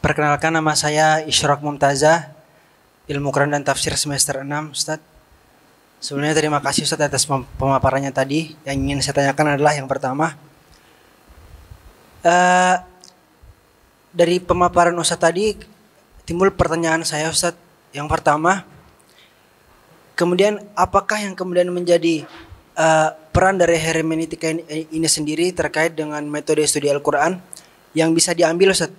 Perkenalkan, nama saya Isyraq Mumtazah, Ilmu Quran dan Tafsir semester 6, Ustaz. Sebelumnya terima kasih Ustaz atas pemaparannya tadi. Yang ingin saya tanyakan adalah yang pertama, dari pemaparan Ustaz tadi timbul pertanyaan saya, Ustaz. Yang pertama, kemudian apakah yang kemudian menjadi peran dari hermeneutika ini sendiri terkait dengan metode studi Al-Quran yang bisa diambil, Ustaz?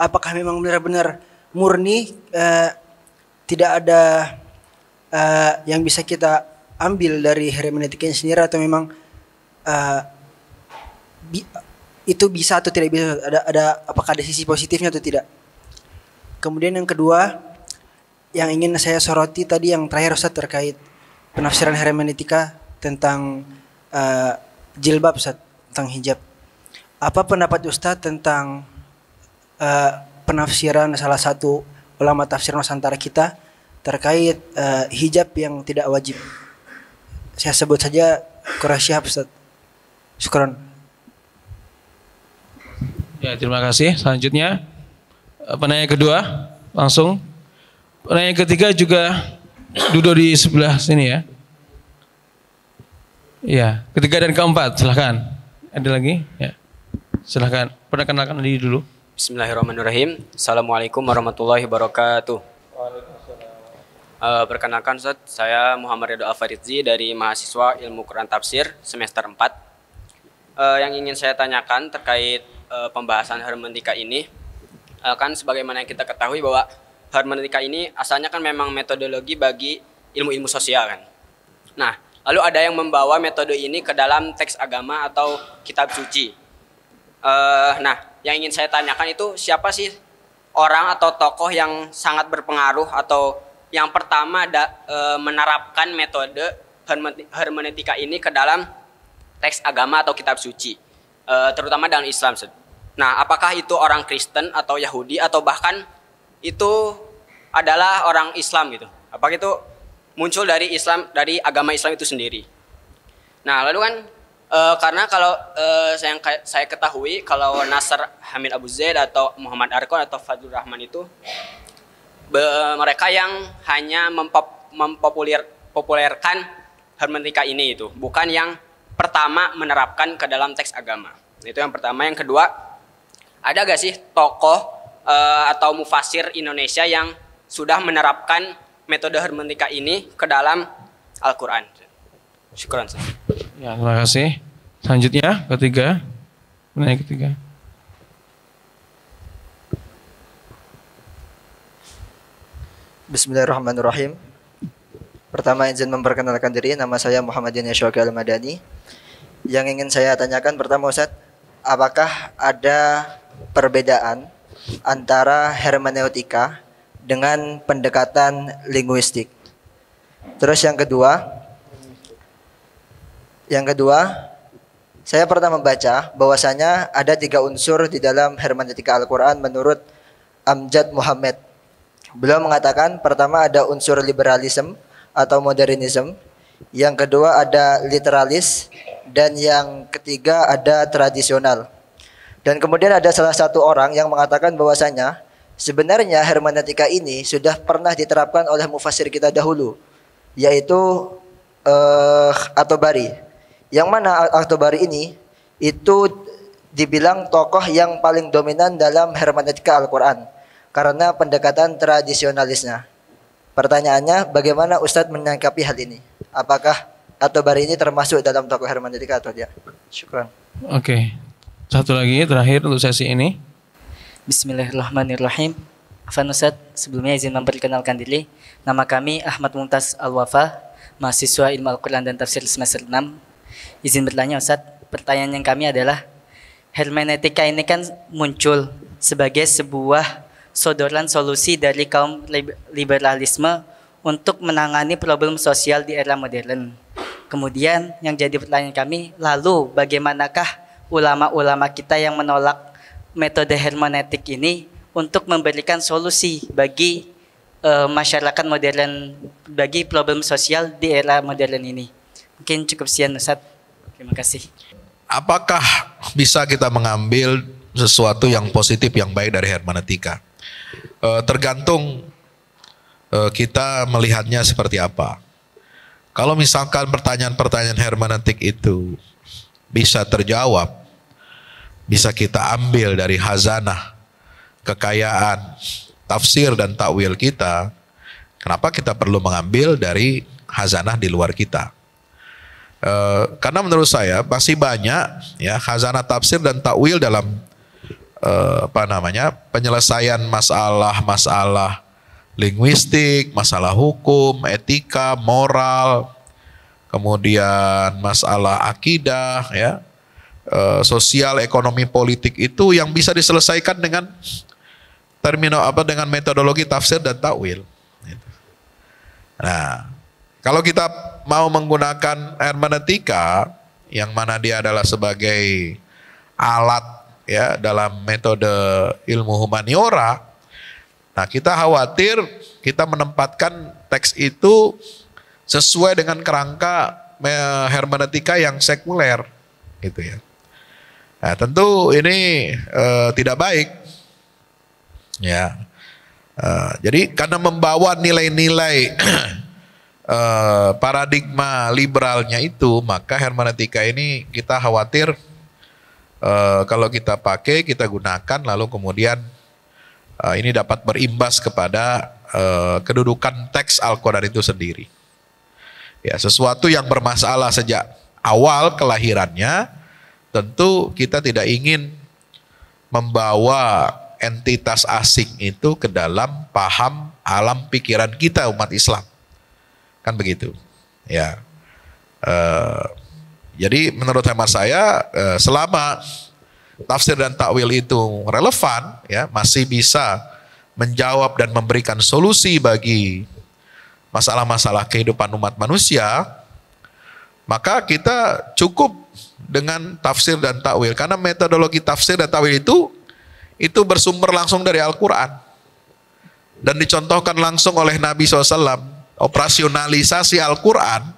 Apakah memang benar-benar murni tidak ada yang bisa kita ambil dari hermeneutika ini sendiri, atau memang itu bisa atau tidak bisa? Apakah ada sisi positifnya atau tidak? Kemudian yang kedua, yang ingin saya soroti tadi yang terakhir, Ustaz, terkait penafsiran hermeneutika tentang jilbab, Ustaz, tentang hijab. Apa pendapat Ustaz tentang penafsiran salah satu ulama tafsir Nusantara kita terkait hijab yang tidak wajib? Saya sebut saja Quraisyah, Ustaz. Syukran. Ya, terima kasih. Selanjutnya penanya kedua langsung. Penanya ketiga juga duduk di sebelah sini ya. Ya, ketiga dan keempat, silahkan. Ada lagi? Ya, silahkan. Perkenalkan diri dulu. Bismillahirrahmanirrahim. Assalamualaikum warahmatullahi wabarakatuh. Perkenalkan Ustaz, saya Muhammad Ridho Al-Faridzi dari mahasiswa Ilmu Quran Tafsir semester 4. Yang ingin saya tanyakan terkait pembahasan hermeneutika ini, kan sebagaimana yang kita ketahui bahwa hermeneutika ini asalnya kan memang metodologi bagi ilmu-ilmu sosial kan. Nah, lalu ada yang membawa metode ini ke dalam teks agama atau kitab suci. Nah, yang ingin saya tanyakan itu siapa sih orang atau tokoh yang sangat berpengaruh atau yang pertama menerapkan metode hermeneutika ini ke dalam teks agama atau kitab suci, terutama dalam Islam. Nah, apakah itu orang Kristen atau Yahudi atau bahkan itu adalah orang Islam gitu? Apakah itu muncul dari Islam, dari agama Islam itu sendiri? Nah, lalu kan karena kalau saya ketahui kalau Nasr Hamid Abu Zaid atau Muhammad Arkon atau Fadlur Rahman itu mereka yang hanya mempopulerkan hermeneutika ini, itu bukan yang pertama menerapkan ke dalam teks agama. Itu yang pertama. Yang kedua, ada gak sih tokoh atau mufasir Indonesia yang sudah menerapkan metode hermeneutika ini ke dalam Al-Quran? Syukran. Ya, terima kasih. Selanjutnya ketiga, penanya ketiga. Bismillahirrahmanirrahim. Pertama izin memperkenalkan diri, nama saya Muhammad Syawki Al-Madani. Yang ingin saya tanyakan pertama, Ustaz, apakah ada perbedaan antara hermeneutika dengan pendekatan linguistik? Terus yang kedua, saya pernah membaca bahwasanya ada 3 unsur di dalam hermeneutika Al-Quran menurut Amjad Muhammad. Beliau mengatakan pertama ada unsur liberalisme atau modernisme, yang kedua ada literalis, dan yang ketiga ada tradisional. Dan kemudian ada salah satu orang yang mengatakan bahwasanya sebenarnya hermeneutika ini sudah pernah diterapkan oleh mufasir kita dahulu, yaitu At-Tabari. Yang mana At-Tabari ini itu dibilang tokoh yang paling dominan dalam hermeneutika Al-Quran karena pendekatan tradisionalisnya. Pertanyaannya, bagaimana Ustadz menangkapi hal ini? Apakah At-Tabari ini termasuk dalam tokoh hermeneutika atau tidak? Syukran. Oke. Satu lagi terakhir untuk sesi ini. Bismillahirrahmanirrahim. Afan Ustadz, sebelumnya izin memperkenalkan diri. Nama kami Ahmad Mumtaz Al-Wafa, mahasiswa Ilmu Al-Quran dan Tafsir semester 6. Izin bertanya, Ustadz, pertanyaan yang kami adalah, hermeneutika ini kan muncul sebagai sebuah sodoran solusi dari kaum liberalisme untuk menangani problem sosial di era modern. Kemudian yang jadi pertanyaan kami, lalu bagaimanakah ulama-ulama kita yang menolak metode hermeneutik ini untuk memberikan solusi bagi masyarakat modern, bagi problem sosial di era modern ini? Mungkin cukup sekian, Ustadz. Terima kasih. Apakah bisa kita mengambil sesuatu yang positif yang baik dari hermeneutika. Tergantung kita melihatnya seperti apa. Kalau misalkan pertanyaan-pertanyaan hermeneutik itu bisa terjawab, bisa kita ambil dari hazanah kekayaan tafsir dan takwil kita, kenapa kita perlu mengambil dari hazanah di luar kita? Karena menurut saya masih banyak ya khazanah tafsir dan takwil dalam penyelesaian masalah-masalah linguistik, masalah hukum, etika, moral, kemudian masalah akidah, ya, sosial, ekonomi, politik itu yang bisa diselesaikan dengan dengan metodologi tafsir dan takwil. Nah, kalau kita mau menggunakan hermeneutika yang mana dia adalah sebagai alat ya dalam metode ilmu humaniora, nah kita khawatir kita menempatkan teks itu sesuai dengan kerangka hermeneutika yang sekuler, gitu ya. Nah, tentu ini tidak baik, ya. Jadi karena membawa nilai-nilai paradigma liberalnya itu, maka hermeneutika ini kita khawatir kalau kita pakai, kita gunakan, lalu kemudian ini dapat berimbas kepada kedudukan teks Al-Quran itu sendiri. Ya, sesuatu yang bermasalah sejak awal kelahirannya, tentu kita tidak ingin membawa entitas asing itu ke dalam paham alam pikiran kita umat Islam. Kan begitu, ya. Jadi menurut hemat saya, selama tafsir dan takwil itu relevan, ya, masih bisa menjawab dan memberikan solusi bagi masalah-masalah kehidupan umat manusia, maka kita cukup dengan tafsir dan takwil, karena metodologi tafsir dan takwil itu bersumber langsung dari Al-Quran dan dicontohkan langsung oleh Nabi SAW. Operasionalisasi Al-Quran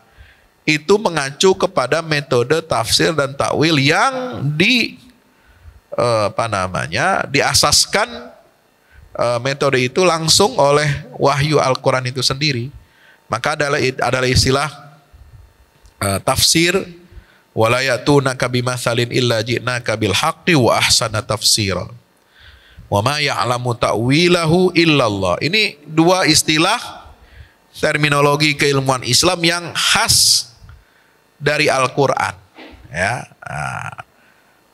itu mengacu kepada metode tafsir dan takwil yang diasaskan metode itu langsung oleh wahyu Al-Quran itu sendiri. Maka adalah istilah tafsir, wala yatunaka bimatsalin illa ji'naka bil haqqi wa ahsana tafsira wa ma ya'lamu ta'wilahu illallah. Ini dua istilah terminologi keilmuan Islam yang khas dari Al-Quran, ya.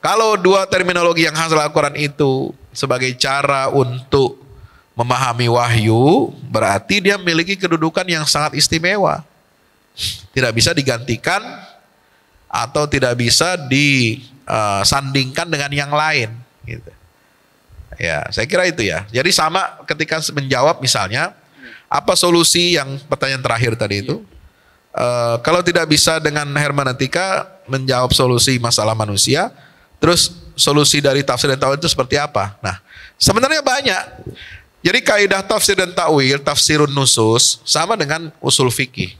Kalau dua terminologi yang khas dari Al-Quran itu sebagai cara untuk memahami wahyu, berarti dia memiliki kedudukan yang sangat istimewa, tidak bisa digantikan atau tidak bisa disandingkan dengan yang lain, gitu. Ya, saya kira itu ya. Jadi sama ketika menjawab misalnya, apa solusi yang pertanyaan terakhir tadi itu? Kalau tidak bisa dengan hermeneutika menjawab solusi masalah manusia, terus solusi dari tafsir dan takwil itu seperti apa? Nah, sebenarnya banyak. Jadi kaidah tafsir dan takwil, tafsirun nusus, sama dengan usul fikih.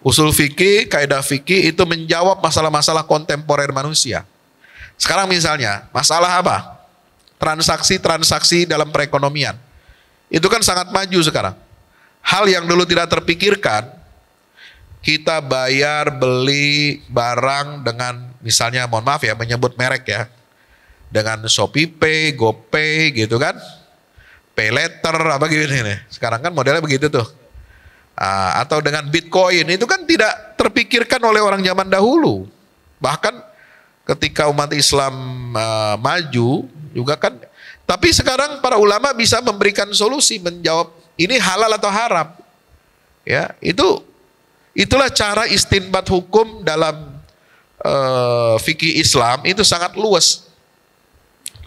Usul fikih, kaidah fikih itu menjawab masalah-masalah kontemporer manusia. Sekarang misalnya, masalah apa? Transaksi-transaksi dalam perekonomian. Itu kan sangat maju sekarang. Hal yang dulu tidak terpikirkan, kita bayar, beli barang dengan misalnya, mohon maaf ya menyebut merek ya, dengan ShopeePay, GoPay gitu kan, PayLater apa gitu nih. Sekarang kan modelnya begitu tuh. Atau dengan Bitcoin, itu kan tidak terpikirkan oleh orang zaman dahulu. Bahkan ketika umat Islam maju juga kan. Tapi sekarang para ulama bisa memberikan solusi, menjawab ini halal atau haram. Ya, itulah cara istinbat hukum dalam fikih Islam, itu sangat luas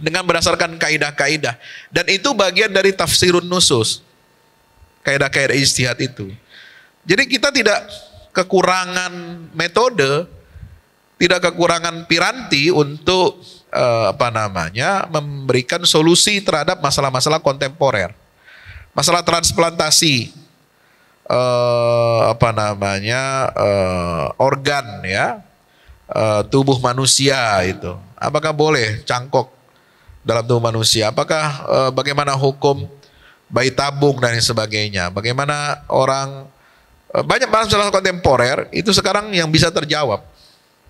dengan berdasarkan kaidah-kaidah, dan itu bagian dari tafsirun nusus, kaidah-kaidah ijtihad itu. Jadi kita tidak kekurangan metode, tidak kekurangan piranti untuk memberikan solusi terhadap masalah-masalah kontemporer. Masalah transplantasi organ ya, tubuh manusia itu, apakah boleh cangkok dalam tubuh manusia? Apakah bagaimana hukum bayi tabung dan sebagainya? Bagaimana orang banyak masalah kontemporer itu sekarang yang bisa terjawab,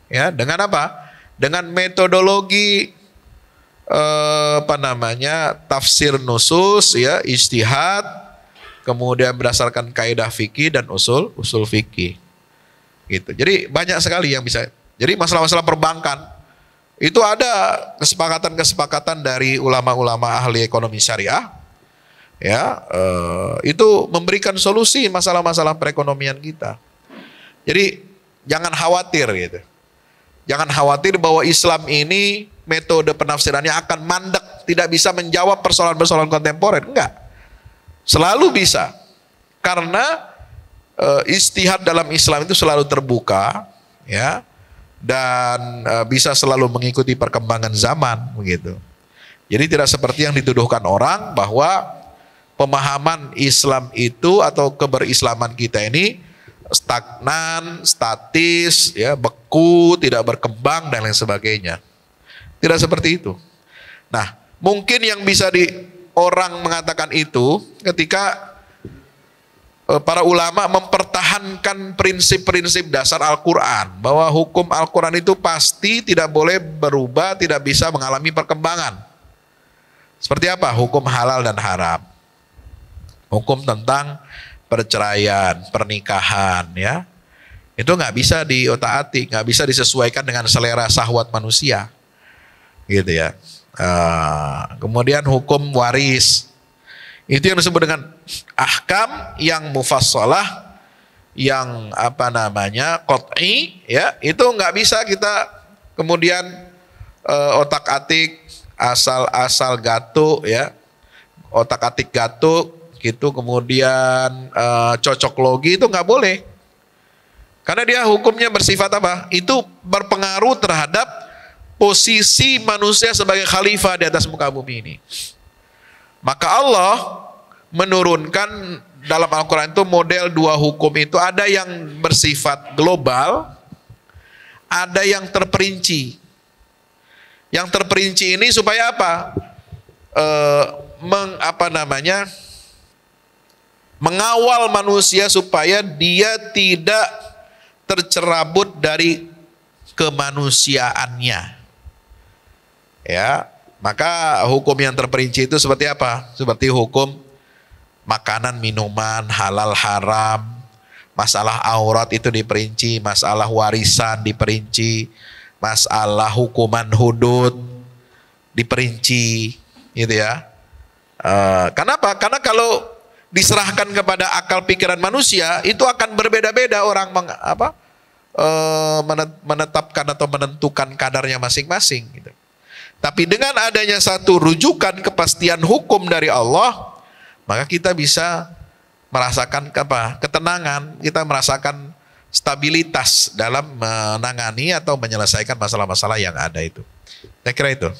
ya, dengan apa? Dengan metodologi tafsir nusus, ya, ijtihad, kemudian berdasarkan kaidah fikih dan usul fikih, gitu. Jadi banyak sekali yang bisa. Jadi masalah-masalah perbankan itu ada kesepakatan dari ulama-ulama ahli ekonomi syariah, ya, itu memberikan solusi masalah-masalah perekonomian kita. Jadi jangan khawatir, gitu. Jangan khawatir bahwa Islam ini metode penafsirannya akan mandek, tidak bisa menjawab persoalan-persoalan kontemporer. Enggak. Selalu bisa. Karena ijtihad dalam Islam itu selalu terbuka, ya, dan bisa selalu mengikuti perkembangan zaman, begitu. Jadi tidak seperti yang dituduhkan orang bahwa pemahaman Islam itu atau keberislaman kita ini stagnan, statis, ya, beku, tidak berkembang dan lain sebagainya. Tidak seperti itu. Nah, mungkin yang bisa orang mengatakan itu ketika para ulama mempertahankan prinsip-prinsip dasar Al-Quran, bahwa hukum Al-Quran itu pasti tidak boleh berubah, tidak bisa mengalami perkembangan. Seperti apa? Hukum halal dan haram, hukum tentang perceraian, pernikahan, ya, itu nggak bisa diotak-atik, nggak bisa disesuaikan dengan selera syahwat manusia, gitu ya. Kemudian hukum waris, itu yang disebut dengan ahkam yang mufassalah, yang qat'i, ya, itu nggak bisa kita kemudian otak-atik asal gatuk, ya, otak-atik gatuk gitu, kemudian cocok logi, itu nggak boleh, karena dia hukumnya bersifat apa? Itu berpengaruh terhadap posisi manusia sebagai khalifah di atas muka bumi ini. Maka Allah menurunkan dalam Al-Quran itu model dua hukum itu, ada yang bersifat global, ada yang terperinci. Yang terperinci ini supaya apa? Mengawal manusia supaya dia tidak tercerabut dari kemanusiaannya. Ya, maka hukum yang terperinci itu seperti apa? Seperti hukum makanan, minuman, halal, haram, masalah aurat itu diperinci, masalah warisan diperinci, masalah hukuman hudud diperinci, gitu ya. Kenapa? Karena kalau diserahkan kepada akal pikiran manusia, itu akan berbeda-beda orang menetapkan atau menentukan kadarnya masing-masing, gitu. Tapi dengan adanya satu rujukan kepastian hukum dari Allah, maka kita bisa merasakan ketenangan, kita merasakan stabilitas dalam menangani atau menyelesaikan masalah-masalah yang ada itu. Saya kira itu.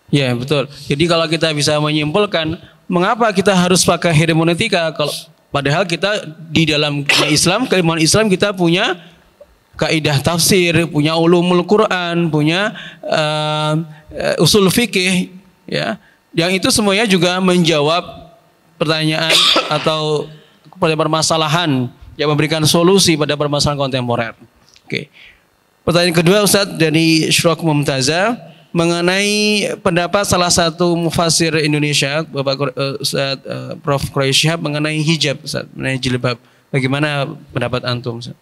Ya, betul. Jadi kalau kita bisa menyimpulkan mengapa kita harus pakai hermeneutika, kalau padahal kita di dalam Islam, keilmuan Islam, kita punya kaidah tafsir, punya ulumul Quran, punya usul fikih, ya, yang itu semuanya juga menjawab pertanyaan atau pada permasalahan, yang memberikan solusi pada permasalahan kontemporer. Oke. Pertanyaan kedua, Ustadz, dari Syurok Mumtaza, mengenai pendapat salah satu mufassir Indonesia, Bapak Prof. Quraish Shihab, mengenai hijab, Ustadz, mengenai jilbab. Bagaimana pendapat antum, Ustadz?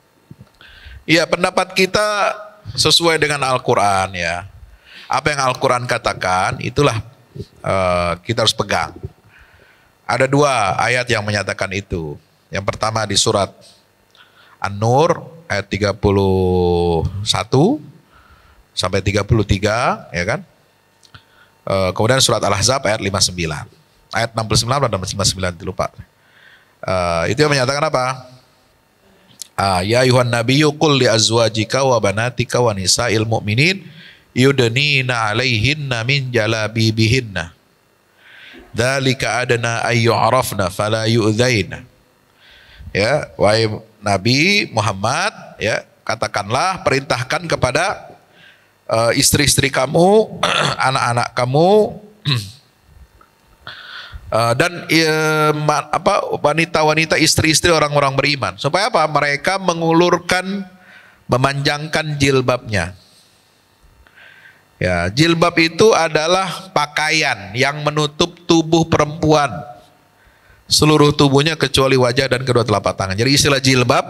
Iya, pendapat kita sesuai dengan Al-Quran, ya. Apa yang Al-Quran katakan, itulah kita harus pegang. Ada dua ayat yang menyatakan itu. Yang pertama di surat An-Nur ayat 31 sampai 33, ya kan? Kemudian surat Al-Ahzab ayat 59. Ayat 69 dan 59 itu lupa. Itu yang menyatakan apa? Ya ayuhan nabiyyu qul li azwajika wa banatika wa nisa'il mu'minin yudnina 'alaihinna min jalabibihinna. Dzalika adna ay yu'rafna fala yu'dzaina. Ya, wahai Nabi Muhammad, ya, katakanlah, perintahkan kepada istri-istri kamu, anak-anak kamu, dan wanita-wanita istri-istri orang-orang beriman. Supaya apa? Mereka mengulurkan, memanjangkan jilbabnya. Ya, jilbab itu adalah pakaian yang menutup tubuh perempuan, seluruh tubuhnya kecuali wajah dan kedua telapak tangan. Jadi istilah jilbab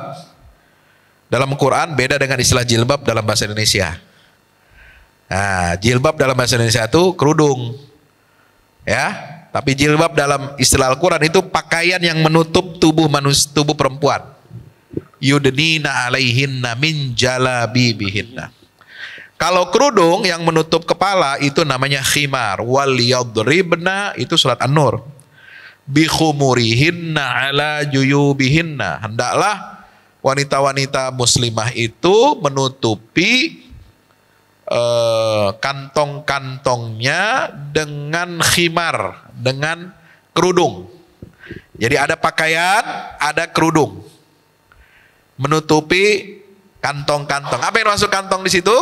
dalam Quran beda dengan istilah jilbab dalam bahasa Indonesia. Nah, jilbab dalam bahasa Indonesia itu kerudung, ya. Tapi jilbab dalam istilah Al-Quran itu pakaian yang menutup tubuh tubuh perempuan. Yudnina alaihinna min jalabibihinna. Kalau kerudung yang menutup kepala itu namanya khimar. Wal yadribna itu surat An-Nur. Bi khumurihinna ala juyubihinna. Hendaklah wanita-wanita muslimah itu menutupi kantong-kantongnya dengan khimar, dengan kerudung. Jadi ada pakaian, ada kerudung, menutupi kantong-kantong. Apa yang masuk kantong di situ?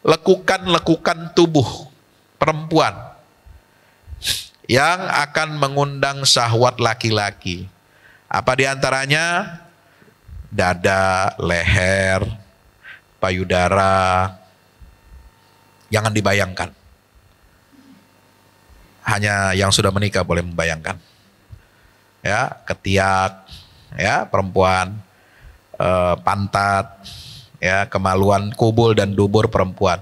Lekukan-lekukan tubuh perempuan yang akan mengundang syahwat laki-laki. Apa diantaranya? Dada, leher, payudara. Jangan dibayangkan. Hanya yang sudah menikah boleh membayangkan. Ya, ketiak, ya, perempuan, pantat, ya, kemaluan kubul dan dubur perempuan.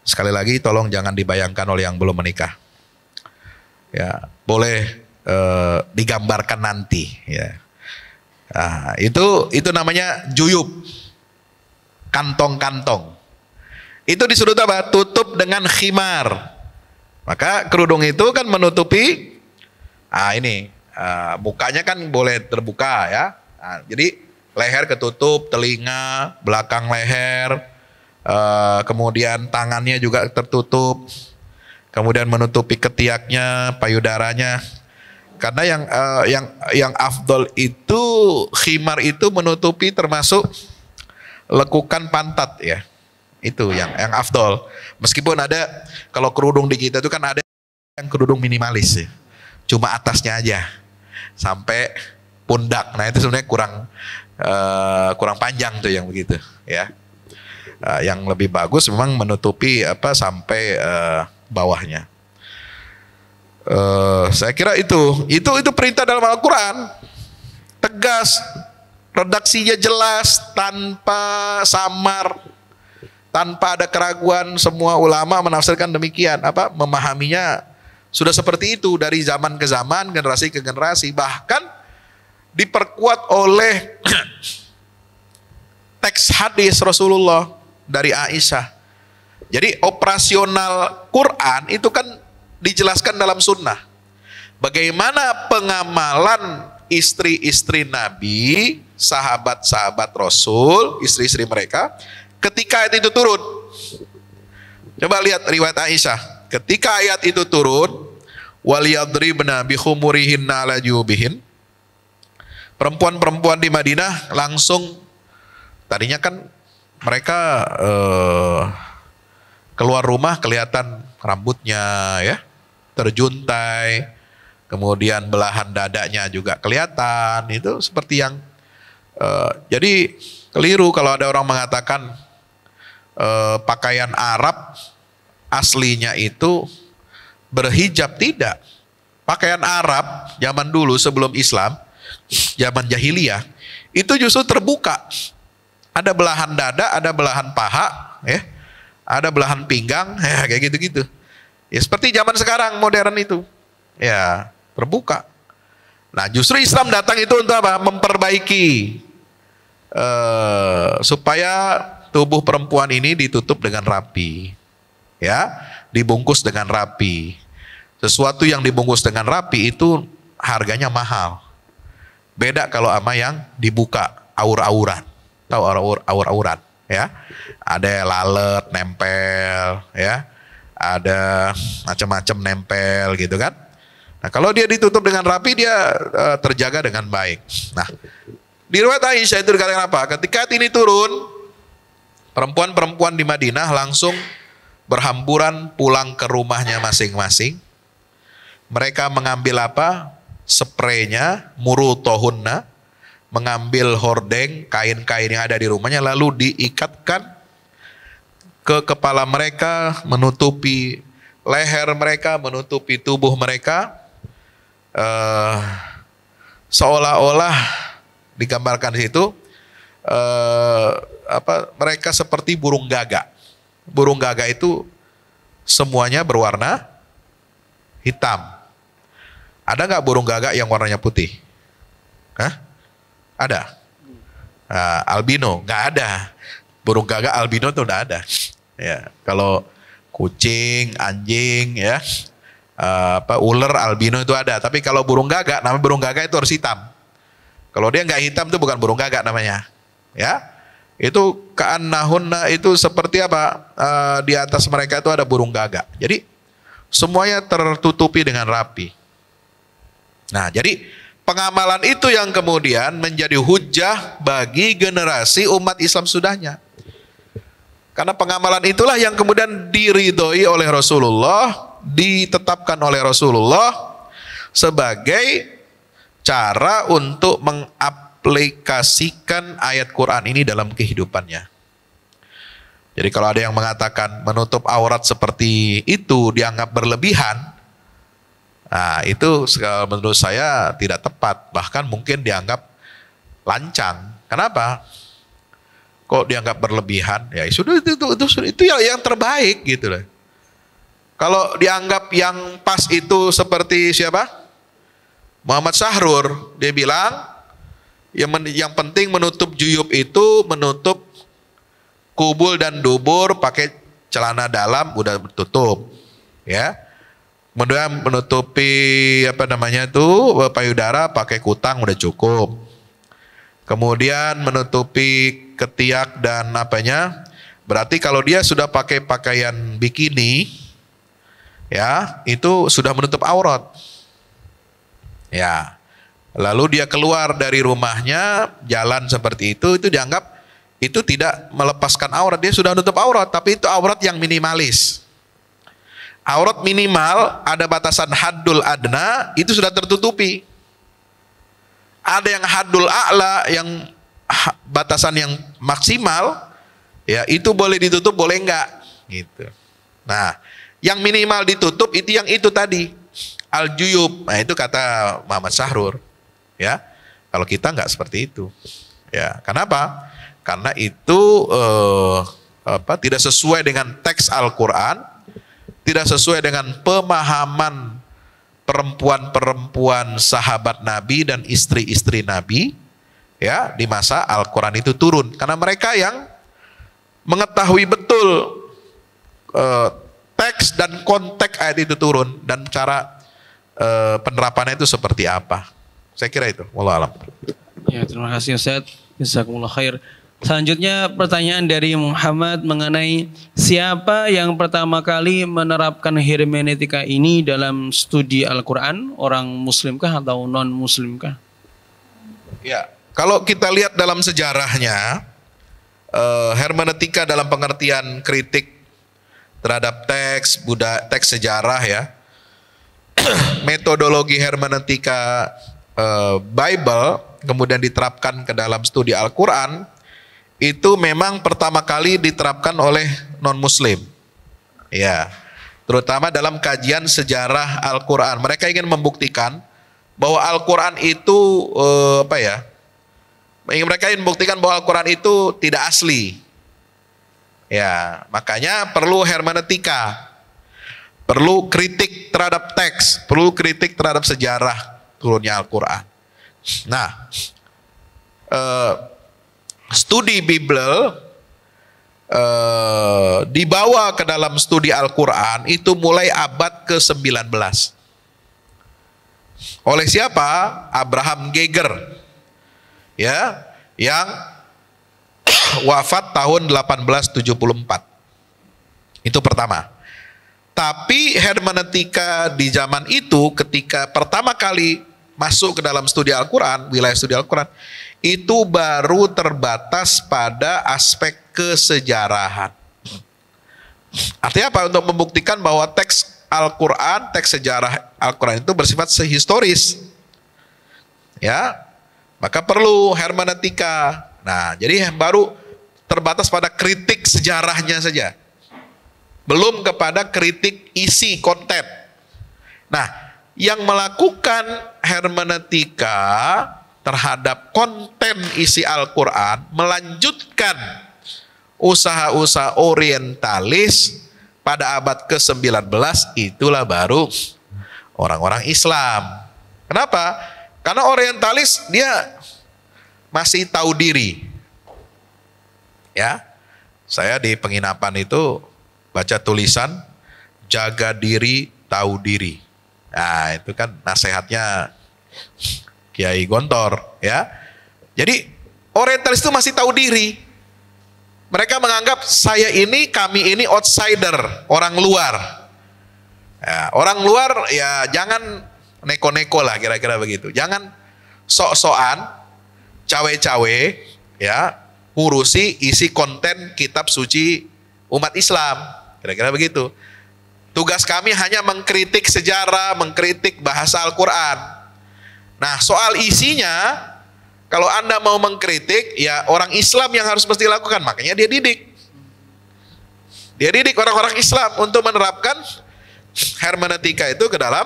Sekali lagi tolong jangan dibayangkan oleh yang belum menikah. Ya, boleh digambarkan nanti, ya. Nah, itu namanya juyub. Kantong-kantong. Itu disuruh apa? Tutup dengan khimar. Maka kerudung itu kan menutupi mukanya kan boleh terbuka, ya. Nah, jadi leher ketutup, telinga, belakang leher, kemudian tangannya juga tertutup, kemudian menutupi ketiaknya, payudaranya. Karena yang afdol itu khimar itu menutupi termasuk lekukan pantat, ya. Itu yang afdol. Meskipun ada, kalau kerudung di kita itu kan ada yang kerudung minimalis, ya. Cuma atasnya aja sampai pundak. Nah itu sebenarnya kurang panjang tuh yang begitu, ya. Yang lebih bagus memang menutupi sampai bawahnya. Saya kira itu perintah dalam Al-Quran, tegas, redaksinya jelas, tanpa samar, tanpa ada keraguan. Semua ulama menafsirkan demikian, memahaminya sudah seperti itu dari zaman ke zaman, generasi ke generasi, bahkan diperkuat oleh teks hadis Rasulullah dari Aisyah. Jadi operasional Quran itu kan dijelaskan dalam sunnah. Bagaimana pengamalan istri-istri Nabi, sahabat-sahabat Rasul, istri-istri mereka ketika ayat itu turun. Coba lihat riwayat Aisyah. Ketika ayat itu turun, waliyadribna bikhumurihinna ala jubihin, perempuan-perempuan di Madinah langsung, tadinya kan mereka keluar rumah kelihatan rambutnya, ya, terjuntai, kemudian belahan dadanya juga kelihatan. Itu seperti yang jadi keliru kalau ada orang mengatakan pakaian Arab aslinya itu berhijab. Tidak. Pakaian Arab zaman dulu sebelum Islam, zaman jahiliyah, itu justru terbuka. Ada belahan dada, ada belahan paha, ya, ada belahan pinggang, ya, kayak gitu-gitu. Ya seperti zaman sekarang modern itu, ya, terbuka. Nah justru Islam datang itu untuk apa? Memperbaiki supaya tubuh perempuan ini ditutup dengan rapi, ya, dibungkus dengan rapi. Sesuatu yang dibungkus dengan rapi itu harganya mahal. Beda kalau sama yang dibuka, aur-auran. Tahu aur-auran, ya? Ada lalat nempel, ya. Ada macam-macam nempel gitu kan. Nah, kalau dia ditutup dengan rapi, dia terjaga dengan baik. Nah, di riwayat Aisyah itu dikatakan apa? Ketika ini turun, Perempuan-perempuan di Madinah langsung berhamburan pulang ke rumahnya masing-masing. Mereka mengambil apa? Spraynya, murutohunna, mengambil hordeng, kain-kain yang ada di rumahnya, lalu diikatkan ke kepala mereka, menutupi leher mereka, menutupi tubuh mereka, seolah-olah digambarkan di situ mereka seperti burung gagak. Burung gagak itu semuanya berwarna hitam. Ada nggak burung gagak yang warnanya putih? Hah? Ada? Albino? Nggak ada. Burung gagak albino tuh nggak ada. Ya, kalau kucing, anjing, ya, ular albino itu ada. Tapi kalau burung gagak, namanya burung gagak itu harus hitam. Kalau dia nggak hitam itu bukan burung gagak namanya. Ya, itu ka'annahunna itu seperti apa? Di atas mereka itu ada burung gagak. Jadi semuanya tertutupi dengan rapi. Nah, jadi pengamalan itu yang kemudian menjadi hujah bagi generasi umat Islam sudahnya. Karena pengamalan itulah yang kemudian diridhoi oleh Rasulullah, ditetapkan oleh Rasulullah sebagai cara untuk mengaplikasikan ayat Quran ini dalam kehidupannya. Jadi kalau ada yang mengatakan menutup aurat seperti itu dianggap berlebihan, nah itu menurut saya tidak tepat, bahkan mungkin dianggap lancang. Kenapa? Kok dianggap berlebihan? Ya sudah itu yang terbaik gitu loh. Kalau dianggap yang pas itu seperti siapa? Muhammad Sahrur, dia bilang yang penting menutup juyub itu menutup kubul dan dubur pakai celana dalam udah tutup, ya. Kemudian menutupi payudara pakai kutang udah cukup. Kemudian menutupi ketiak dan berarti kalau dia sudah pakai pakaian bikini, ya, itu sudah menutup aurat. Ya. Lalu dia keluar dari rumahnya, jalan seperti itu dianggap itu tidak melepaskan aurat, dia sudah menutup aurat, tapi itu aurat yang minimalis. Aurat minimal ada batasan haddul adna, itu sudah tertutupi. Ada yang haddul a'la, yang batasan yang maksimal, ya itu boleh ditutup, boleh enggak, gitu. Nah, yang minimal ditutup itu yang itu tadi, al-juyub. Nah itu kata Muhammad Sahrur, ya. Kalau kita enggak seperti itu, ya. Kenapa? Karena itu tidak sesuai dengan teks Al-Quran, tidak sesuai dengan pemahaman perempuan-perempuan sahabat Nabi dan istri-istri Nabi, ya, di masa Al-Quran itu turun. Karena mereka yang mengetahui betul teks dan konteks ayat itu turun dan cara penerapannya itu seperti apa. Saya kira itu. Wallahu a'lam. Ya, terima kasih Ustaz. Jazakumullah khair. Selanjutnya pertanyaan dari Muhammad mengenai siapa yang pertama kali menerapkan hermeneutika ini dalam studi Al-Quran, orang muslimkah atau non muslimkah? Ya, kalau kita lihat dalam sejarahnya, hermeneutika dalam pengertian kritik terhadap teks sejarah, ya, metodologi hermeneutika Bible kemudian diterapkan ke dalam studi Al-Quran, itu memang pertama kali diterapkan oleh non-muslim, ya, terutama dalam kajian sejarah Al-Quran. Mereka ingin membuktikan bahwa Al-Quran itu mereka ingin membuktikan bahwa Al-Quran itu tidak asli, ya, makanya perlu hermeneutika, perlu kritik terhadap teks, perlu kritik terhadap sejarah turunnya Al-Quran. Nah, studi Bible dibawa ke dalam studi Al-Quran itu mulai abad ke-19. Oleh siapa? Abraham Geiger, ya, yang wafat tahun 1874. Itu pertama. Tapi hermeneutika di zaman itu ketika pertama kali masuk ke dalam studi Al-Quran, wilayah studi Al-Quran, itu baru terbatas pada aspek kesejarahan. Artinya apa? Untuk membuktikan bahwa teks Al-Quran, teks sejarah Al-Quran itu bersifat sehistoris. Ya, maka perlu hermeneutika. Nah, jadi baru terbatas pada kritik sejarahnya saja. Belum kepada kritik isi konten. Nah, yang melakukan hermeneutika terhadap konten isi Al-Quran melanjutkan usaha-usaha orientalis pada abad ke-19, itulah baru orang-orang Islam. Kenapa? Karena orientalis dia masih tahu diri. Ya, saya di penginapan itu baca tulisan jaga diri, tahu diri. Nah, itu kan nasihatnya Kiai Gontor, ya. Jadi orientalis itu masih tahu diri. Mereka menganggap saya ini, kami ini outsider, orang luar. Ya, orang luar ya jangan neko-neko lah, kira-kira begitu. Jangan sok-sokan, cawe-cawe, ya, ngurusi isi konten kitab suci umat Islam, kira-kira begitu. Tugas kami hanya mengkritik sejarah, mengkritik bahasa Al-Quran. Nah, soal isinya, kalau Anda mau mengkritik, ya orang Islam yang harus mesti lakukan. Makanya dia didik. Dia didik orang-orang Islam untuk menerapkan hermeneutika itu ke dalam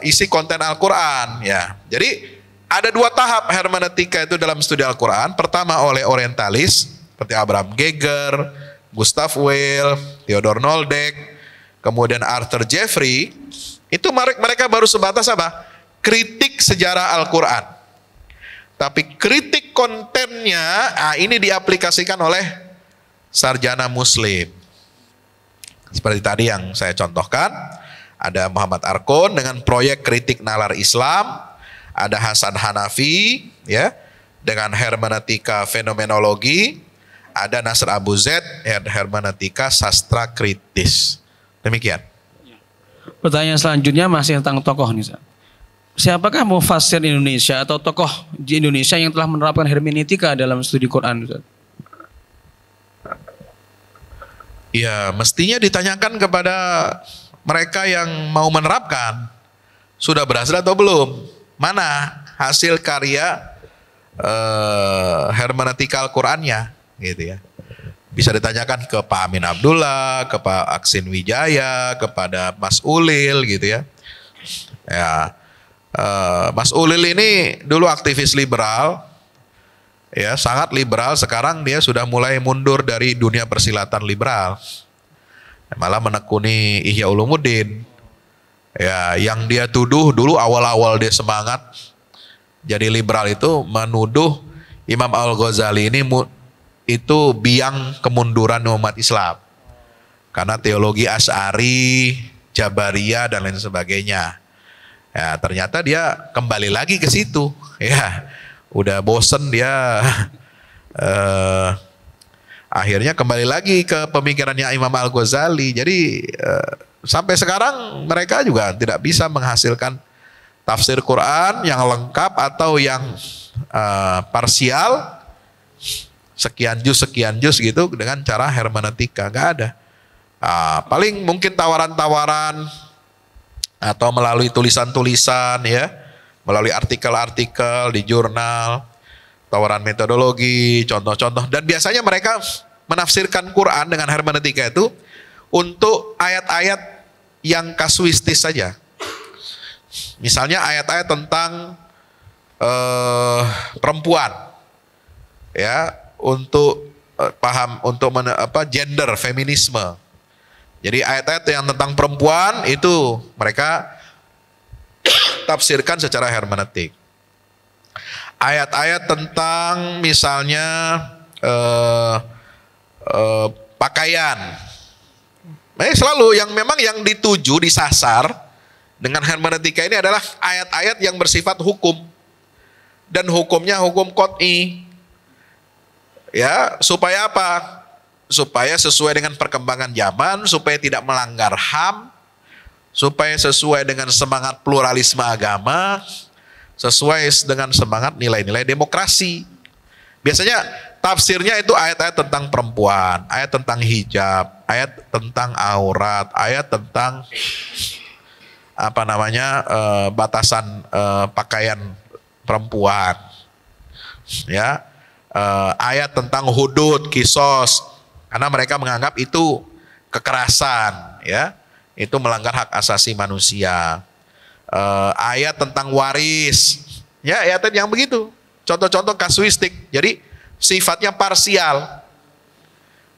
isi konten Al-Quran. Ya. Jadi ada dua tahap hermeneutika itu dalam studi Al-Quran. Pertama oleh orientalis, seperti Abraham Geiger, Gustav Weil, Theodor Noldek, kemudian Arthur Jeffrey. Itu mereka baru sebatas apa? Kritik sejarah Al-Quran. Tapi kritik kontennya, ini diaplikasikan oleh sarjana muslim. Seperti tadi yang saya contohkan, ada Muhammad Arkon dengan proyek kritik nalar Islam, ada Hasan Hanafi ya dengan hermeneutika fenomenologi, ada Nasr Abu Zaid hermeneutika sastra kritis. Demikian. Pertanyaan selanjutnya masih tentang tokoh nih, Ustaz. Siapakah mufassir Indonesia atau tokoh di Indonesia yang telah menerapkan hermeneutika dalam studi Quran, Ustaz? Ya, mestinya ditanyakan kepada mereka yang mau menerapkan. Sudah berhasil atau belum? Mana hasil karya hermeneutika Al-Qur'annya, gitu ya. Bisa ditanyakan ke Pak Amin Abdullah, ke Pak Aksin Wijaya, kepada Mas Ulil gitu ya. Ya, Mas Ulil ini dulu aktivis liberal, ya sangat liberal. Sekarang dia sudah mulai mundur dari dunia persilatan liberal, malah menekuni Ihya Ulumuddin. Ya, yang dia tuduh dulu awal-awal dia semangat jadi liberal itu menuduh Imam Al-Ghazali ini itu biang kemunduran umat Islam karena teologi Asy'ari, Jabariyah dan lain sebagainya. Ya, ternyata dia kembali lagi ke situ. Ya, udah bosen dia, akhirnya kembali lagi ke pemikirannya Imam Al-Ghazali. Jadi sampai sekarang mereka juga tidak bisa menghasilkan tafsir Quran yang lengkap atau yang parsial, sekian juz gitu dengan cara hermeneutika. Nggak ada. Paling mungkin tawaran-tawaran atau melalui tulisan-tulisan ya, melalui artikel-artikel di jurnal, tawaran metodologi, contoh-contoh. Dan biasanya mereka menafsirkan Quran dengan hermeneutika itu untuk ayat-ayat yang kasuistis saja. Misalnya ayat-ayat tentang perempuan, ya, untuk paham untuk gender, feminisme. Jadi ayat-ayat yang tentang perempuan itu mereka tafsirkan secara hermeneutik. Ayat-ayat tentang misalnya pakaian, selalu yang memang yang dituju, disasar dengan hermeneutika ini adalah ayat-ayat yang bersifat hukum dan hukumnya hukum qot'i. Ya, supaya apa? Supaya sesuai dengan perkembangan zaman, supaya tidak melanggar HAM, supaya sesuai dengan semangat pluralisme agama, sesuai dengan semangat nilai-nilai demokrasi. Biasanya tafsirnya itu ayat-ayat tentang perempuan, ayat tentang hijab, ayat tentang aurat, ayat tentang batasan pakaian perempuan, ya, ayat tentang hudud, kisos, karena mereka menganggap itu kekerasan, ya, itu melanggar hak asasi manusia. Ayat tentang waris, ya, ayat yang begitu. Contoh-contoh kasuistik, jadi sifatnya parsial.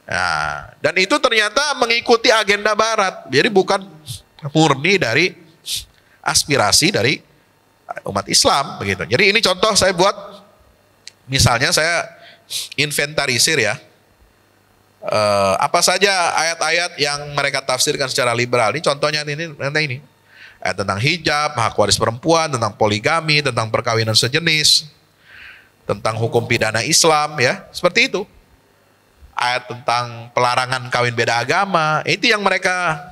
Nah, dan itu ternyata mengikuti agenda Barat, jadi bukan murni dari aspirasi dari umat Islam, begitu. Jadi ini contoh saya buat, misalnya saya inventarisir ya, apa saja ayat-ayat yang mereka tafsirkan secara liberal. Ini contohnya ini. Ayat tentang hijab, hak waris perempuan, tentang poligami, tentang perkawinan sejenis, tentang hukum pidana Islam, ya, seperti itu. Ayat tentang pelarangan kawin beda agama, itu yang mereka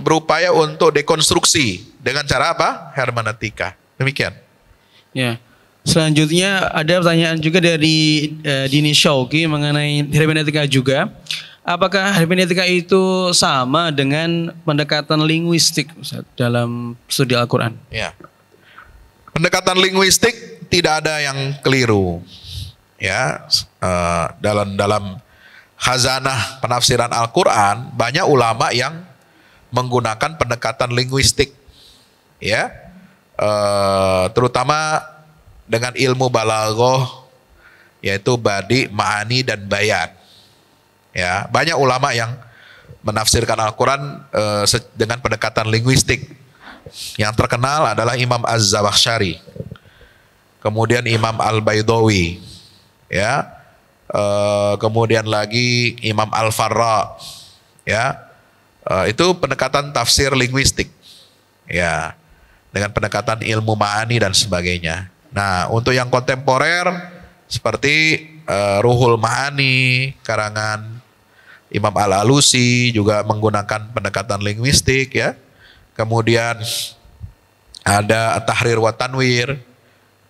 berupaya untuk dekonstruksi dengan cara apa? Hermeneutika. Demikian. Ya. Selanjutnya ada pertanyaan juga dari Dini Syauqi mengenai hermeneutika juga. Apakah hermeneutika itu sama dengan pendekatan linguistik Ustaz, dalam studi Al-Quran? Ya. Pendekatan linguistik tidak ada yang keliru. Ya, dalam khazanah penafsiran Al-Quran banyak ulama yang menggunakan pendekatan linguistik, ya, terutama dengan ilmu balaghah, yaitu badi, ma'ani, dan bayan. Ya, banyak ulama yang menafsirkan Al-Quran dengan pendekatan linguistik. Yang terkenal adalah Imam Az-Zabakhsyari, kemudian Imam Al-Baydawi, ya, kemudian lagi Imam Al-Farra, ya, itu pendekatan tafsir linguistik, ya, dengan pendekatan ilmu ma'ani dan sebagainya. Nah, untuk yang kontemporer seperti Ruhul Ma'ani karangan Imam Al-Alusi juga menggunakan pendekatan linguistik, ya. Kemudian ada Tahrir wa Tanwir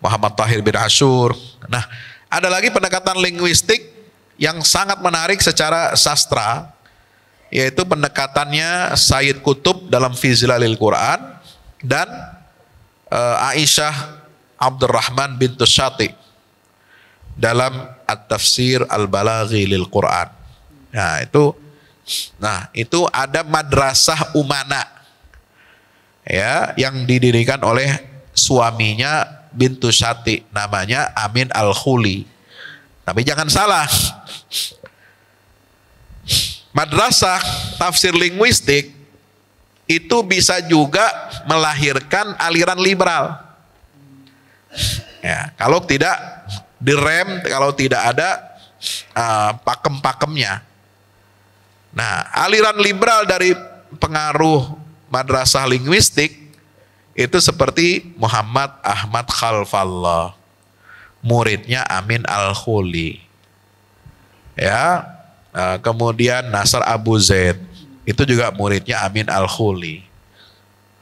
Muhammad Tahir bin Asyur. Nah, ada lagi pendekatan linguistik yang sangat menarik secara sastra, yaitu pendekatannya Sayyid Qutb dalam Fi Zilalil Quran dan Aisyah Abdurrahman bintu Syati dalam At-Tafsir Al-Balaghi lil Quran. Nah, itu ada madrasah umana, ya, yang didirikan oleh suaminya bintu Syati, namanya Amin Al-Khuli. Tapi jangan salah, madrasah tafsir linguistik itu bisa juga melahirkan aliran liberal. Ya, kalau tidak direm, kalau tidak ada pakem-pakemnya. Nah, aliran liberal dari pengaruh madrasah linguistik itu seperti Muhammad Ahmad Khalfallah, muridnya Amin Al-Khuli. Ya, kemudian Nasr Abu Zaid, itu juga muridnya Amin Al-Khuli.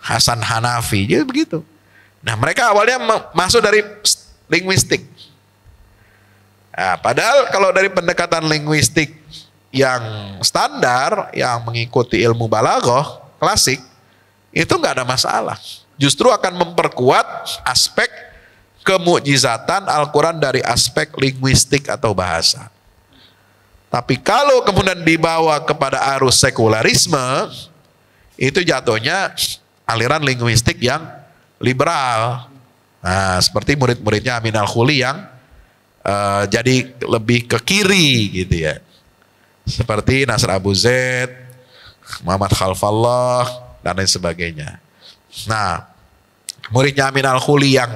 Hasan Hanafi, jadi begitu. Nah, mereka awalnya masuk dari linguistik. Nah, padahal kalau dari pendekatan linguistik yang standar, yang mengikuti ilmu balaghah klasik, itu nggak ada masalah. Justru akan memperkuat aspek kemukjizatan Al-Quran dari aspek linguistik atau bahasa. Tapi kalau kemudian dibawa kepada arus sekularisme, itu jatuhnya aliran linguistik yang liberal. Nah, seperti murid-muridnya Amin Al-Khuli yang jadi lebih ke kiri gitu ya. Seperti Nasr Abu Zaid, Muhammad Khalfallah, dan lain sebagainya. Nah, muridnya Amin Al-Khuli yang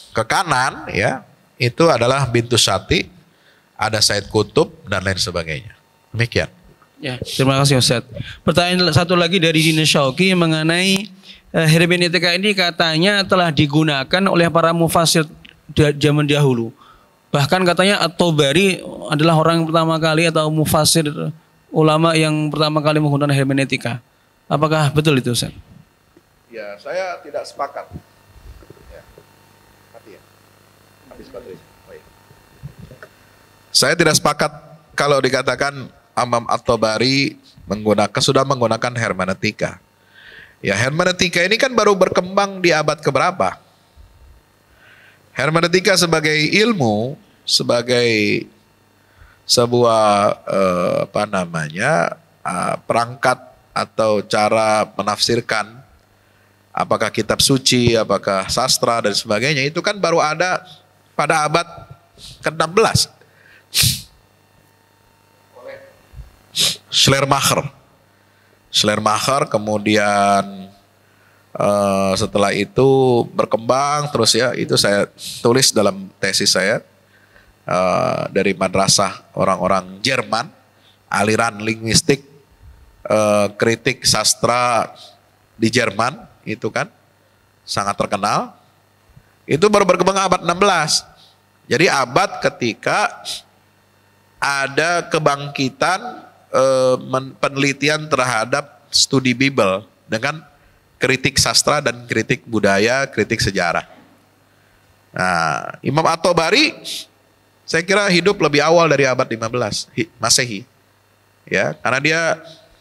ke kanan, ya, itu adalah bintu Syati, ada Said Qutb, dan lain sebagainya. Demikian. Ya, terima kasih Ustaz. Pertanyaan satu lagi dari Dini Syauqi mengenai hermeneutika ini katanya telah digunakan oleh para mufassir zaman dahulu. Bahkan katanya At-Tabari adalah orang yang pertama kali atau mufassir ulama yang pertama kali menggunakan hermeneutika. Apakah betul itu, Ustaz? Ya, saya tidak sepakat. Ya. Mati ya? Habis baterai. Oh, ya. Saya tidak sepakat kalau dikatakan Imam At-Tabari sudah menggunakan hermeneutika. Ya, hermeneutika ini kan baru berkembang di abad keberapa? Hermeneutika sebagai ilmu, sebagai sebuah perangkat atau cara menafsirkan apakah kitab suci, apakah sastra dan sebagainya, itu kan baru ada pada abad ke-16 oleh Schleiermacher, kemudian setelah itu berkembang terus ya, itu saya tulis dalam tesis saya dari madrasah orang-orang Jerman, aliran linguistik kritik sastra di Jerman, itu kan sangat terkenal. Itu baru berkembang abad 16. Jadi abad ketika ada kebangkitan penelitian terhadap studi Bible dengan kritik sastra dan kritik budaya, kritik sejarah. Nah, Imam At-Tabari saya kira hidup lebih awal dari abad 15 Masehi. Ya, karena dia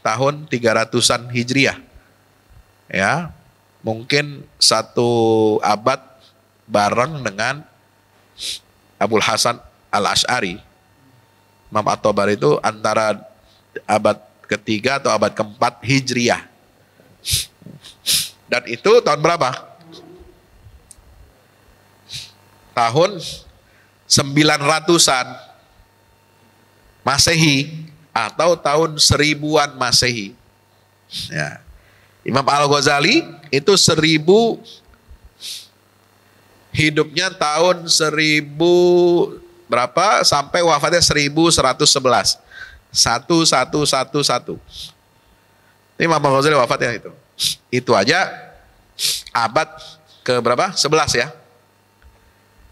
tahun 300-an Hijriah. Ya, mungkin satu abad bareng dengan Abul Hasan Al-Asy'ari. Imam At-Tabari itu antara abad ketiga atau abad keempat Hijriah. Dan itu tahun berapa? Tahun 900-an Masehi atau tahun 1000-an Masehi. Ya. Imam Al-Ghazali itu hidupnya tahun 1000 berapa sampai wafatnya 1111. 1111. Imam Al-Ghazali wafatnya itu. Itu aja abad ke berapa? 11 ya.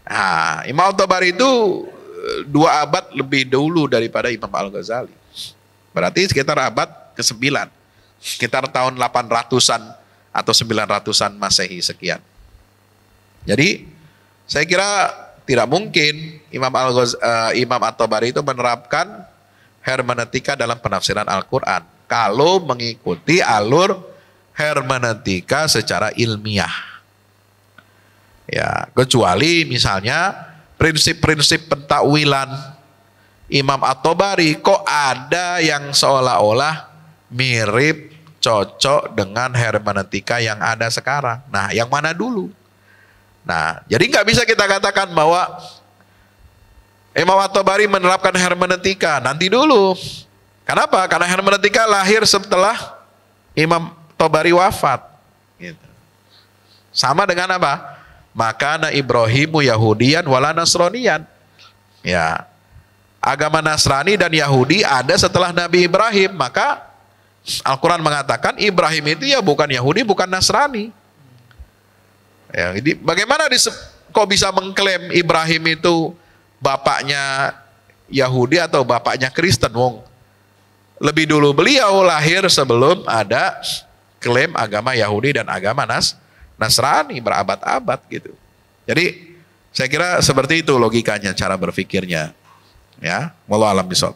Nah, Imam At-Tabari itu 2 abad lebih dahulu daripada Imam Al-Ghazali. Berarti sekitar abad ke-9. Sekitar tahun 800-an atau 900-an Masehi sekian. Jadi saya kira tidak mungkin Imam At-Tabari itu menerapkan hermeneutika dalam penafsiran Al-Quran kalau mengikuti alur hermeneutika secara ilmiah. Ya, kecuali misalnya prinsip-prinsip pentakwilan Imam At-Tabari kok ada yang seolah-olah mirip, cocok dengan hermeneutika yang ada sekarang. Nah, yang mana dulu? Nah, jadi nggak bisa kita katakan bahwa Imam At-Tabari menerapkan hermeneutika. Nanti dulu. Kenapa? Karena hermeneutika lahir setelah Imam Tabari wafat. Gitu. Sama dengan apa? Makana Ibrahimu Yahudian wala Nasronian. Ya, agama Nasrani dan Yahudi ada setelah Nabi Ibrahim. Maka Al-Quran mengatakan Ibrahim itu ya bukan Yahudi, bukan Nasrani. Ya, jadi bagaimana kok bisa mengklaim Ibrahim itu bapaknya Yahudi atau bapaknya Kristen? Wong lebih dulu beliau lahir sebelum ada klaim agama Yahudi dan agama Nasrani berabad-abad gitu. Jadi saya kira seperti itu logikanya, cara berpikirnya. Ya, wallahu a'lam bishawab.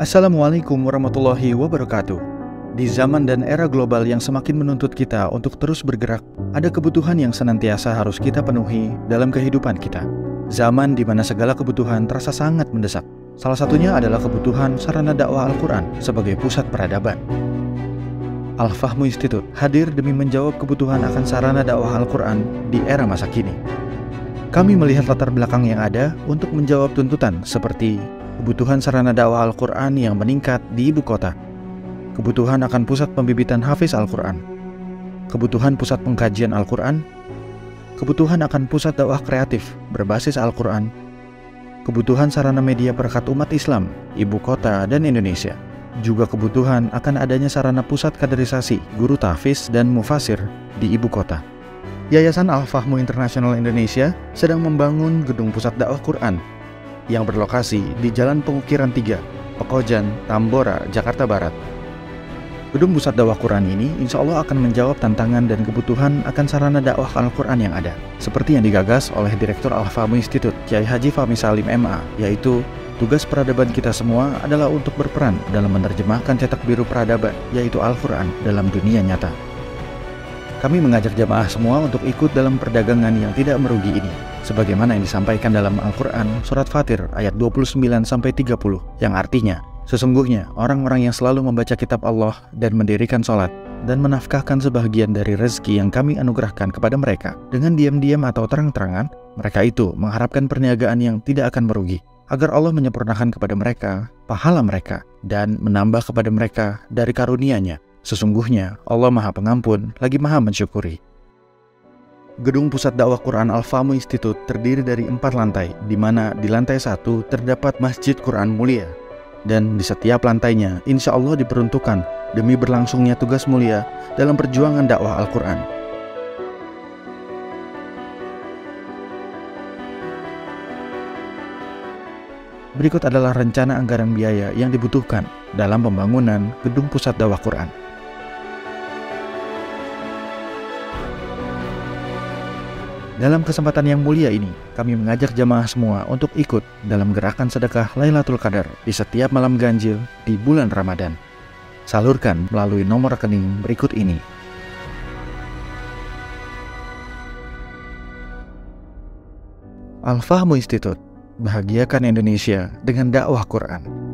Assalamualaikum warahmatullahi wabarakatuh. Di zaman dan era global yang semakin menuntut kita untuk terus bergerak, ada kebutuhan yang senantiasa harus kita penuhi dalam kehidupan kita. Zaman di mana segala kebutuhan terasa sangat mendesak. Salah satunya adalah kebutuhan sarana dakwah Al-Quran sebagai pusat peradaban. Al-Fahmu Institute hadir demi menjawab kebutuhan akan sarana dakwah Al-Quran di era masa kini. Kami melihat latar belakang yang ada untuk menjawab tuntutan seperti kebutuhan sarana dakwah Al-Quran yang meningkat di ibu kota, kebutuhan akan pusat pembibitan hafiz Al-Quran, kebutuhan pusat pengkajian Al-Quran, kebutuhan akan pusat dakwah kreatif berbasis Al-Quran, kebutuhan sarana media perekat umat Islam, ibu kota dan Indonesia, juga kebutuhan akan adanya sarana pusat kaderisasi guru tahfiz dan mufasir di ibu kota. Yayasan Al-Fahmu International Indonesia sedang membangun gedung pusat dakwah Quran yang berlokasi di Jalan Pengukiran 3, Pekojan, Tambora, Jakarta Barat. Gedung pusat dakwah Quran ini insya Allah akan menjawab tantangan dan kebutuhan akan sarana dakwah Al-Quran yang ada, seperti yang digagas oleh Direktur Al-Fahmu Institute, Kiai Haji Fahmi Salim MA, yaitu tugas peradaban kita semua adalah untuk berperan dalam menerjemahkan cetak biru peradaban, yaitu Al-Quran, dalam dunia nyata. Kami mengajak jamaah semua untuk ikut dalam perdagangan yang tidak merugi ini, sebagaimana yang disampaikan dalam Al-Quran Surat Fatir ayat 29-30, yang artinya, sesungguhnya orang-orang yang selalu membaca kitab Allah dan mendirikan sholat dan menafkahkan sebahagian dari rezeki yang kami anugerahkan kepada mereka dengan diam-diam atau terang-terangan, mereka itu mengharapkan perniagaan yang tidak akan merugi, agar Allah menyempurnakan kepada mereka pahala mereka dan menambah kepada mereka dari karunia-Nya. Sesungguhnya Allah Maha Pengampun lagi Maha Mensyukuri. Gedung Pusat Dakwah Quran Al-Fahmu Institute terdiri dari 4 lantai, di mana di lantai 1 terdapat Masjid Quran Mulia, dan di setiap lantainya insya Allah diperuntukkan demi berlangsungnya tugas mulia dalam perjuangan dakwah Al-Quran. Berikut adalah rencana anggaran biaya yang dibutuhkan dalam pembangunan gedung pusat dakwah Quran. Dalam kesempatan yang mulia ini, kami mengajak jamaah semua untuk ikut dalam gerakan sedekah Lailatul Qadar di setiap malam ganjil di bulan Ramadan. Salurkan melalui nomor rekening berikut ini. Al-Fahmu Institute, bahagiakan Indonesia dengan dakwah Quran.